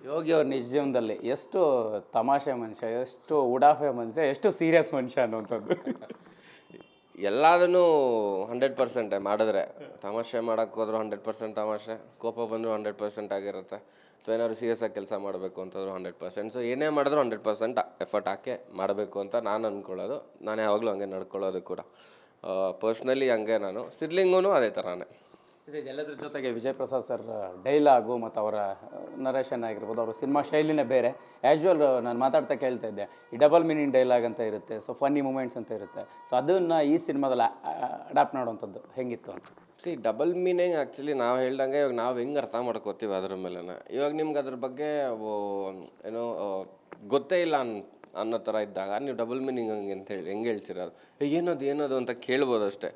ಯೋಗಿ ಅವ್ರ ನಿಜ ಜೀವನದಲ್ಲಿ ಎಷ್ಟು ತಮಾಷೆ ಮನುಷ್ಯ, ಎಷ್ಟು ಉಡಾಫೆ ಮನುಷ್ಯ, ಎಷ್ಟು ಸೀರಿಯಸ್ ಮನುಷ್ಯ ಅನ್ನುವಂಥದ್ದು. ಎಲ್ಲದನ್ನೂ 100% ಮಾಡಿದ್ರೆ, ತಮಾಷೆ ಮಾಡೋಕ್ಕೆ ಹೋದ್ರು 100% ತಮಾಷೆ, ಕೋಪ ಬಂದರೂ 100% ಆಗಿರುತ್ತೆ. ಸೊ ಏನಾದ್ರು ಸೀರಿಯಸ್ ಆಗಿ ಕೆಲಸ ಮಾಡಬೇಕು ಅಂತಂದ್ರು 100%. ಸೊ ಏನೇ ಮಾಡಿದ್ರು 100% ಎಫರ್ಟ್ ಹಾಕಿ ಮಾಡಬೇಕು ಅಂತ ನಾನು ಅಂದ್ಕೊಳ್ಳೋದು. ನಾನು ಯಾವಾಗಲೂ ಹಂಗೆ ನಡ್ಕೊಳ್ಳೋದು ಕೂಡ. ಪರ್ಸ್ನಲಿ ಹಂಗೆ ನಾನು. ಸಿದ್ಲಿಂಗೂ ಅದೇ ಥರನೇ. ಇದೆಲ್ಲದ್ರ ಜೊತೆಗೆ ವಿಜಯ್ ಪ್ರಸಾದ್ ಸರ್ ಡೈಲಾಗು ಮತ್ತು ಅವರ ನರೇಷನ್ ಆಗಿರ್ಬೋದು, ಅವರ ಸಿನಿಮಾ ಶೈಲಿನೇ ಬೇರೆ. ಆ್ಯಶ್ವಲ್ ನಾನು ಮಾತಾಡ್ತಾ ಕೇಳ್ತಾ ಇದ್ದೆ, ಈ ಡಬಲ್ ಮೀನಿಂಗ್ ಡೈಲಾಗ್ ಅಂತ ಇರುತ್ತೆ, ಸೊ ಫನ್ನಿ ಮೂಮೆಂಟ್ಸ್ ಅಂತ ಇರುತ್ತೆ. ಸೊ ಅದನ್ನು ಈ ಸಿನಿಮಾದಲ್ಲಿ ಅಡಾಪ್ಟ್ ಮಾಡುವಂಥದ್ದು ಹೆಂಗಿತ್ತು ಅಂತ. ಡಬಲ್ ಮೀನಿಂಗ್ ಆ್ಯಕ್ಚುಲಿ ನಾವು ಹೇಳ್ದಂಗೆ ಇವಾಗ ನಾವು ಹೆಂಗೆ ಅರ್ಥ ಮಾಡ್ಕೋತೀವಿ ಅದ್ರ ಮೇಲೆ. ಇವಾಗ ನಿಮ್ಗೆ ಅದ್ರ ಬಗ್ಗೆ ಏನೋ ಗೊತ್ತೇ ಇಲ್ಲ ಅನ್ನೋ ಥರ ಇದ್ದಾಗ ನೀವು ಡಬಲ್ ಮೀನಿಂಗ್ ಹಂಗೆ ಅಂತ ಹೇಳಿ ಹೆಂಗೆ ಹೇಳ್ತಿರೋದು, ಏನದು ಅಂತ ಕೇಳ್ಬೋದು ಅಷ್ಟೇ.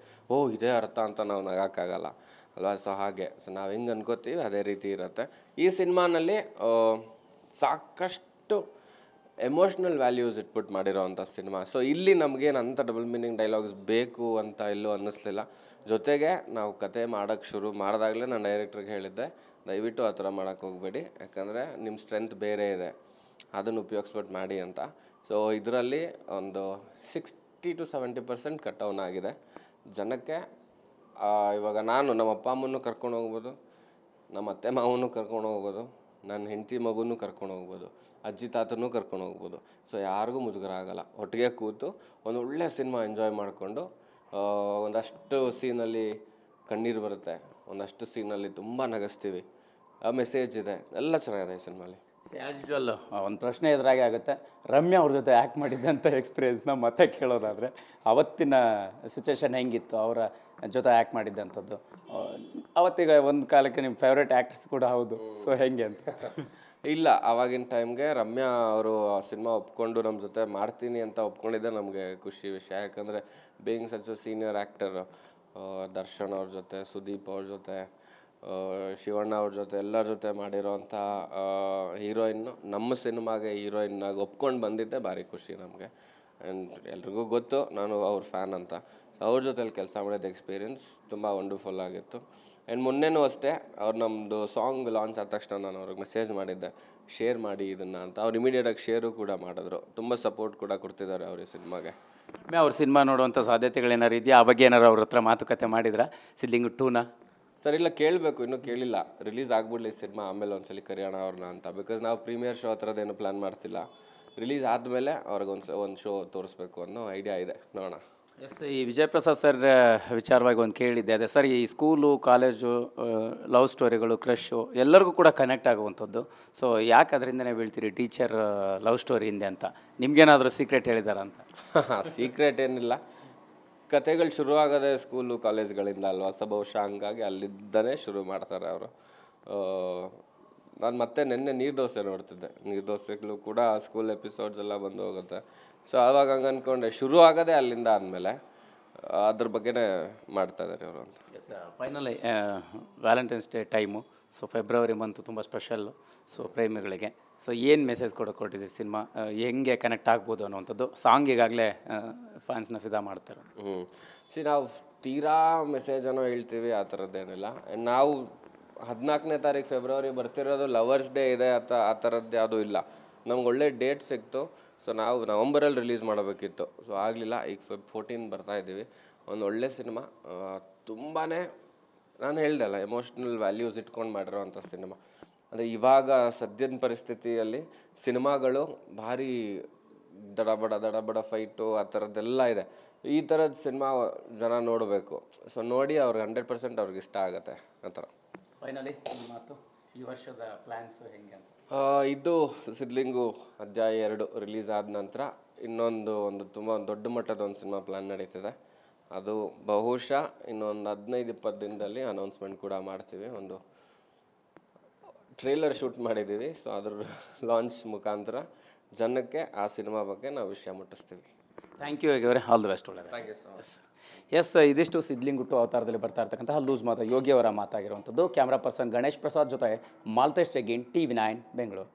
ಇದೇ ಅರ್ಥ ಅಂತ ನಾವು ನಗೋಕ್ಕಾಗಲ್ಲ ಅಲ್ವಾ. ಸೊ ಹಾಗೆ ನಾವು ಹೆಂಗೆ ಅನ್ಕೋತೀವಿ ಅದೇ ರೀತಿ ಇರುತ್ತೆ. ಈ ಸಿನಿಮಾನಲ್ಲಿ ಸಾಕಷ್ಟು ಎಮೋಷ್ನಲ್ ವ್ಯಾಲ್ಯೂಸ್ ಇಟ್ಬಿಟ್ಟು ಮಾಡಿರೋ ಅಂಥ ಸಿನಿಮಾ. ಸೊ ಇಲ್ಲಿ ನಮಗೇನು ಅಂಥ ಡಬಲ್ ಮೀನಿಂಗ್ ಡೈಲಾಗ್ಸ್ ಬೇಕು ಅಂತ ಎಲ್ಲೂ ಅನ್ನಿಸ್ಲಿಲ್ಲ. ಜೊತೆಗೆ ನಾವು ಕತೆ ಮಾಡೋಕ್ಕೆ ಶುರು ಮಾಡಿದಾಗಲೇ ನಾನು ಡೈರೆಕ್ಟ್ರಿಗೆ ಹೇಳಿದ್ದೆ, ದಯವಿಟ್ಟು ಆ ಥರ ಮಾಡೋಕ್ಕೆ ಹೋಗಬೇಡಿ, ಯಾಕಂದರೆ ನಿಮ್ಮ ಸ್ಟ್ರೆಂತ್ ಬೇರೆ ಇದೆ, ಅದನ್ನು ಉಪಯೋಗಿಸ್ಬಿಟ್ಟು ಮಾಡಿ ಅಂತ. ಸೊ ಇದರಲ್ಲಿ ಒಂದು 60-70% ಕಟ್ ಡೌನ್ ಆಗಿದೆ. ಜನಕ್ಕೆ ಇವಾಗ ನಾನು ನಮ್ಮ ಅಪ್ಪ ಅಮ್ಮನೂ ಕರ್ಕೊಂಡು ಹೋಗ್ಬೋದು, ನಮ್ಮ ಅತ್ತೆ ಮಾವನೂ ಕರ್ಕೊಂಡು ಹೋಗ್ಬೋದು, ನನ್ನ ಹೆಂಡತಿ ಮಗುನೂ ಕರ್ಕೊಂಡು ಹೋಗ್ಬೋದು, ಅಜ್ಜಿ ತಾತನೂ ಕರ್ಕೊಂಡು ಹೋಗ್ಬೋದು. ಸೊ ಯಾರಿಗೂ ಮುಜುಗರ ಆಗೋಲ್ಲ. ಒಟ್ಟಿಗೆ ಕೂತು ಒಂದು ಒಳ್ಳೆ ಸಿನಿಮಾ ಎಂಜಾಯ್ ಮಾಡಿಕೊಂಡು, ಒಂದಷ್ಟು ಸೀನಲ್ಲಿ ಕಣ್ಣೀರು ಬರುತ್ತೆ, ಒಂದಷ್ಟು ಸೀನಲ್ಲಿ ತುಂಬ ನಗಿಸ್ತೀವಿ, ಮೆಸೇಜ್ ಇದೆ, ಎಲ್ಲ ಚೆನ್ನಾಗಿದೆ ಈ ಸಿನಿಮಾಲಿ. ಆ್ಯಸ್ ಯೂಶ್ವಲ್ ಒಂದು ಪ್ರಶ್ನೆ ಎದುರಾಗೆ ಆಗುತ್ತೆ. ರಮ್ಯಾ ಅವ್ರ ಜೊತೆ ಆ್ಯಕ್ಟ್ ಮಾಡಿದ್ದಂಥ ಎಕ್ಸ್ಪೀರಿಯೆನ್ಸ್ನ ಮತ್ತೆ ಕೇಳೋದಾದರೆ ಅವತ್ತಿನ ಸಿಚುವೇಶನ್ ಹೆಂಗಿತ್ತು, ಅವರ ಜೊತೆ ಆ್ಯಕ್ಟ್ ಮಾಡಿದ್ದಂಥದ್ದು? ಅವತ್ತಿಗೆ ಒಂದು ಕಾಲಕ್ಕೆ ನಿಮ್ಮ ಫೇವ್ರೇಟ್ ಆ್ಯಕ್ಟ್ರಸ್ ಕೂಡ ಹೌದು. ಸೊ ಹೆಂಗೆ ಅಂತ? ಇಲ್ಲ, ಆವಾಗಿನ ಟೈಮ್ಗೆ ರಮ್ಯಾ ಅವರು ಆ ಸಿನಿಮಾ ಒಪ್ಕೊಂಡು ನಮ್ಮ ಜೊತೆ ಮಾಡ್ತೀನಿ ಅಂತ ಒಪ್ಕೊಂಡಿದ್ದೆ ನಮಗೆ ಖುಷಿ ವಿಷಯ. ಯಾಕಂದರೆ being such a senior actor, Darshan ಅವ್ರ ಜೊತೆ, ಸುದೀಪ್ ಅವ್ರ ಜೊತೆ, ಶಿವಣ್ಣ ಅವ್ರ ಜೊತೆ ಎಲ್ಲರ ಜೊತೆ ಮಾಡಿರೋಂಥ ಹೀರೋಯಿನ್ನು ನಮ್ಮ ಸಿನಿಮಾಗೆ ಹೀರೋಯಿನ್ನಾಗಿ ಒಪ್ಕೊಂಡು ಬಂದಿದ್ದೆ ಭಾರಿ ಖುಷಿ ನಮಗೆ. ಆ್ಯಂಡ್ ಎಲ್ರಿಗೂ ಗೊತ್ತು ನಾನು ಅವ್ರ ಫ್ಯಾನ್ ಅಂತ. ಅವ್ರ ಜೊತೆಲಿ ಕೆಲಸ ಮಾಡಿದ ಎಕ್ಸ್ಪೀರಿಯೆನ್ಸ್ ತುಂಬ ವಂಡರ್ಫುಲ್ ಆಗಿತ್ತು. ಆ್ಯಂಡ್ ಮೊನ್ನೆನೂ ಅಷ್ಟೇ, ಅವ್ರು ನಮ್ಮದು ಸಾಂಗ್ ಲಾಂಚ್ ಆದ ತಕ್ಷಣ ನಾನು ಅವ್ರಿಗೆ ಮೆಸೇಜ್ ಮಾಡಿದ್ದೆ, ಶೇರ್ ಮಾಡಿ ಇದನ್ನು ಅಂತ. ಅವ್ರು ಇಮಿಡಿಯೇಟಾಗಿ ಶೇರು ಕೂಡ ಮಾಡಿದ್ರು. ತುಂಬ ಸಪೋರ್ಟ್ ಕೂಡ ಕೊಡ್ತಿದ್ದಾರೆ ಅವ್ರ ಈ ಸಿನಿಮಾಗೆ. ಅವ್ರ ಸಿನಿಮಾ ನೋಡುವಂಥ ಸಾಧ್ಯತೆಗಳೇನಾರು ಇದೆಯಾ? ಆ ಬಗ್ಗೆ ಏನಾರು ಅವ್ರ ಹತ್ರ ಮಾತುಕತೆ ಮಾಡಿದ್ರಾ? ಸಿದ್ಲಿಂಗು 2ನ ಸರ್ ಇಲ್ಲ, ಕೇಳಬೇಕು, ಇನ್ನೂ ಕೇಳಿಲ್ಲ. ರಿಲೀಸ್ ಆಗ್ಬಿಡ್ಲಿ ಸಿನಿಮಾ, ಆಮೇಲೆ ಒಂದ್ಸಲಿ ಕರೆಯೋಣ ಅವ್ರನ್ನ ಅಂತ. ಬಿಕಾಸ್ ನಾವು ಪ್ರೀಮಿಯರ್ ಶೋ ಆ ಥರದ್ದೇನು ಪ್ಲ್ಯಾನ್ ಮಾಡ್ತಿಲ್ಲ. ರಿಲೀಸ್ ಆದಮೇಲೆ ಅವ್ರಿಗೆ ಒಂದು ಶೋ ತೋರಿಸ್ಬೇಕು ಅನ್ನೋ ಐಡಿಯಾ ಇದೆ, ನೋಡೋಣ. ಎಸ್, ಈ ವಿಜಯ್ ಪ್ರಸಾದ್ ಸರ್ ವಿಚಾರವಾಗಿ ಒಂದು ಕೇಳಿದ್ದೆ. ಅದೇ ಸರ್, ಈ ಸ್ಕೂಲು, ಕಾಲೇಜು, ಲವ್ ಸ್ಟೋರಿಗಳು, ಕ್ರಶ್ಶು ಎಲ್ಲರಿಗೂ ಕೂಡ ಕನೆಕ್ಟ್ ಆಗುವಂಥದ್ದು. ಸೊ ಯಾಕೆ ಅದರಿಂದನೇ ಬೀಳ್ತೀರಿ ಟೀಚರ್ ಲವ್ ಸ್ಟೋರಿ ಹಿಂದೆ ಅಂತ? ನಿಮ್ಗೇನಾದರೂ ಸೀಕ್ರೆಟ್ ಹೇಳಿದಾರ ಅಂತ? ಸೀಕ್ರೆಟ್ ಏನಿಲ್ಲ, ಕತೆಗಳು ಶುರುವಾಗೋದೇ ಸ್ಕೂಲು ಕಾಲೇಜ್ಗಳಿಂದ ಅಲ್ವಾ. ಸೊ ಬಹುಶಃ ಹಂಗಾಗಿ ಅಲ್ಲಿದ್ದನೇ ಶುರು ಮಾಡ್ತಾರೆ ಅವರು. ನಾನು ಮತ್ತೆ ನಿನ್ನೆ ನೀರ್ದೋಸೆ ನೋಡ್ತಿದ್ದೆ. ನೀರ್ದೋಸೆಗಳು ಕೂಡ ಸ್ಕೂಲ್ ಎಪಿಸೋಡ್ಸ್ ಎಲ್ಲ ಬಂದು ಹೋಗುತ್ತೆ. ಸೊ ಆವಾಗ ಹಂಗೆ ಅಂದ್ಕೊಂಡೆ, ಶುರು ಆಗೋದೇ ಅಲ್ಲಿಂದ ಆದಮೇಲೆ ಅದ್ರ ಬಗ್ಗೆನೇ ಮಾಡ್ತಾ ಇದ್ದಾರೆ ಅವರು ಅಂತ. Finally Valentine's day time. So February month ತುಂಬ ಸ್ಪೆಷಲ್ಲು. ಸೊ ಪ್ರೇಮಿಗಳಿಗೆ ಸೊ ಏನು ಮೆಸೇಜ್ ಕೊಟ್ಟಿದ್ದೀರಿ ಸಿನಿಮಾ? ಹೆಂಗೆ ಕನೆಕ್ಟ್ ಆಗ್ಬೋದು ಅನ್ನುವಂಥದ್ದು ಸಾಂಗ್ ಈಗಾಗಲೇ ಫ್ಯಾನ್ಸ್ನ ಫಿದಾ ಮಾಡ್ತಾರೆ. ನಾವು ತೀರಾ ಮೆಸೇಜನ್ನು ಹೇಳ್ತೀವಿ ಆ ಥರದ್ದೇನಿಲ್ಲ. ನಾವು 14ನೇ ತಾರೀಕು ಫೆಬ್ರವರಿ ಬರ್ತಿರೋದು ಲವರ್ಸ್ ಡೇ ಇದೆ ಆ ಥರದ್ದು ಯಾವುದೂ ಇಲ್ಲ. ನಮ್ಗೆ ಒಳ್ಳೆ ಡೇಟ್ ಸಿಕ್ತು. ಸೊ ನಾವು ನವಂಬರಲ್ಲಿ ರಿಲೀಸ್ ಮಾಡಬೇಕಿತ್ತು. ಸೊ ಆಗಲಿಲ್ಲ. ಈಗ 14 ಬರ್ತಾಯಿದ್ದೀವಿ. ಒಂದು ಒಳ್ಳೆ ಸಿನಿಮಾ, ತುಂಬಾ ನಾನು ಹೇಳ್ದೆ ಅಲ್ಲ, ಎಮೋಷ್ನಲ್ ವ್ಯಾಲ್ಯೂಸ್ ಇಟ್ಕೊಂಡು ಮಾಡಿರೋ ಅಂಥ ಸಿನಿಮಾ. ಅಂದರೆ ಇವಾಗ ಸದ್ಯದ ಪರಿಸ್ಥಿತಿಯಲ್ಲಿ ಸಿನಿಮಾಗಳು ಭಾರಿ ದಡಬಡ ಫೈಟು ಆ ಥರದ್ದೆಲ್ಲ ಇದೆ. ಈ ಥರದ ಸಿನಿಮಾ ಜನ ನೋಡಬೇಕು. ಸೊ ನೋಡಿ ಅವ್ರಿಗೆ 100% ಅವ್ರಿಗೆ ಇಷ್ಟ ಆಗುತ್ತೆ ಆ ಥರ. ಫೈನಲಿ ಮಾತು, ಈ ವರ್ಷದ ಪ್ಲ್ಯಾನ್ಸ್ ಹೆಂಗೆ ಅಂತ? ಇದು ಸಿದ್ಲಿಂಗು ಅಧ್ಯಾಯ 2 ರಿಲೀಸ್ ಆದ ನಂತರ ಒಂದು ತುಂಬ ದೊಡ್ಡ ಮಟ್ಟದ ಒಂದು ಸಿನಿಮಾ ಪ್ಲ್ಯಾನ್ ನಡೀತಿದೆ. ಅದು ಬಹುಶಃ ಇನ್ನೊಂದು 15-20 ದಿನದಲ್ಲಿ ಅನೌನ್ಸ್ಮೆಂಟ್ ಕೂಡ ಮಾಡ್ತೀವಿ. ಒಂದು ಟ್ರೇಲರ್ ಶೂಟ್ ಮಾಡಿದ್ದೀವಿ. ಸೊ ಅದ್ರ ಲಾಂಚ್ ಮುಖಾಂತರ ಜನಕ್ಕೆ ಆ ಸಿನಿಮಾ ಬಗ್ಗೆ ನಾವು ವಿಷಯ ಮುಟ್ಟಿಸ್ತೀವಿ. ಥ್ಯಾಂಕ್ ಯು ಯೋಗಿ ಅವರೇ, ಆಲ್ ದಿ ಬೆಸ್ಟ್. ಒಳ್ಳೆಯದು. Thank you so much. Yes, ಇದಿಷ್ಟು ಸಿದ್ಲಿಂಗು 2 ಅವತಾರದಲ್ಲಿ ಬರ್ತಾ ಇರ್ತಕ್ಕಂತಹ ಲೂಸ್ ಮಾತು ಯೋಗಿ ಅವರ ಮಾತಾಗಿರುವಂಥದ್ದು. ಕ್ಯಾಮ್ರಾ ಪರ್ಸನ್ ಗಣೇಶ್ ಪ್ರಸಾದ್ ಜೊತೆ ಮಾಲ್ತೇಶ್ ಜಗ್ಗೀನ್, TV9 ಬೆಂಗಳೂರು.